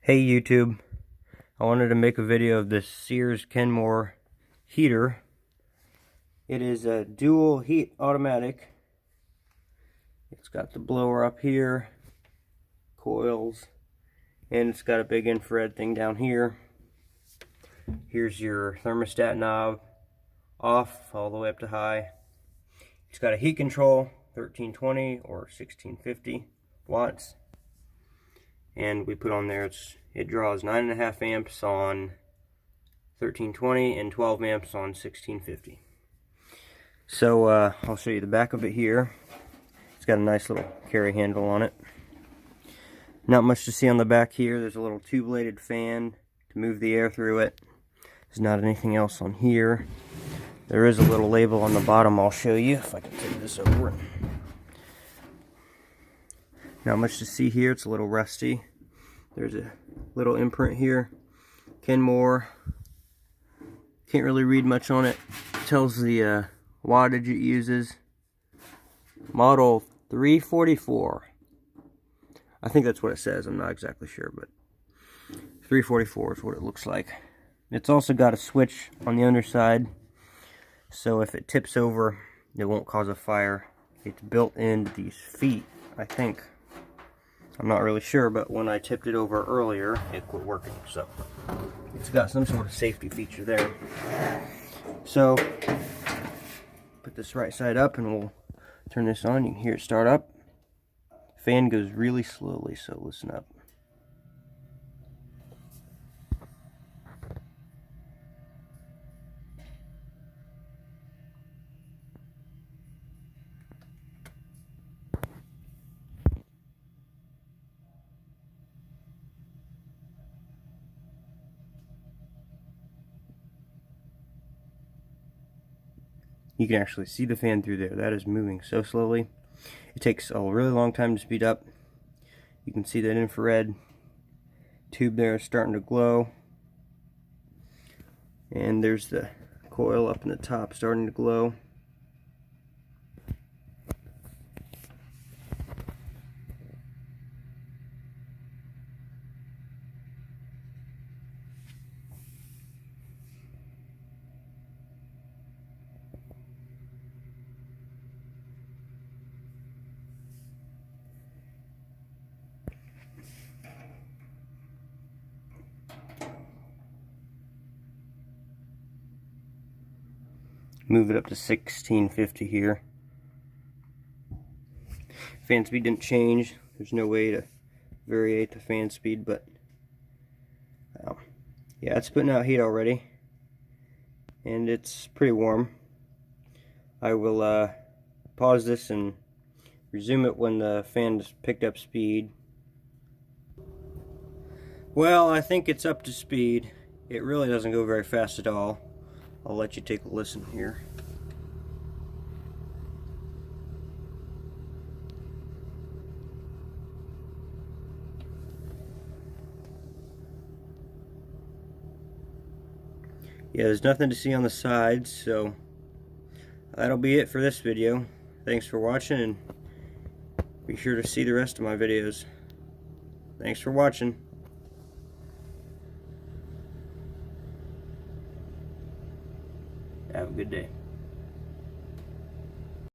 Hey YouTube, I wanted to make a video of this Sears Kenmore heater. It is a dual heat automatic. It's got the blower up here, coils, and it's got a big infrared thing down here. Here's your thermostat knob, off all the way up to high. It's got a heat control, 1320 or 1650 watts. And we put on there, it draws 9.5 amps on 1320 and 12 amps on 1650. So I'll show you the back of it here. It's got a nice little carry handle on it. Not much to see on the back here. There's a little two-bladed fan to move the air through it. There's not anything else on here. There is a little label on the bottom I'll show you if I can take this over. Not much to see here. It's a little rusty. There's a little imprint here. Kenmore. Can't really read much on it. It tells the wattage it uses. Model 344. I think that's what it says. I'm not exactly sure, but 344 is what it looks like. It's also got a switch on the underside, so if it tips over, it won't cause a fire. It's built into these feet, I think. I'm not really sure, but when I tipped it over earlier, it quit working. So it's got some sort of safety feature there. So put this right side up and we'll turn this on. You can hear it start up. Fan goes really slowly, so listen up. You can actually see the fan through there. That is moving so slowly. It takes a really long time to speed up. You can see that infrared tube there is starting to glow. And there's the coil up in the top starting to glow. Move it up to 1650 here. Fan speed didn't change. There's no way to variate the fan speed, but yeah, it's putting out heat already, and it's pretty warm. I will pause this and resume it when the fan has picked up speed. Well, I think it's up to speed. It really doesn't go very fast at all. I'll let you take a listen here. Yeah, there's nothing to see on the sides, so that'll be it for this video. Thanks for watching, and be sure to see the rest of my videos. Thanks for watching. Have a good day.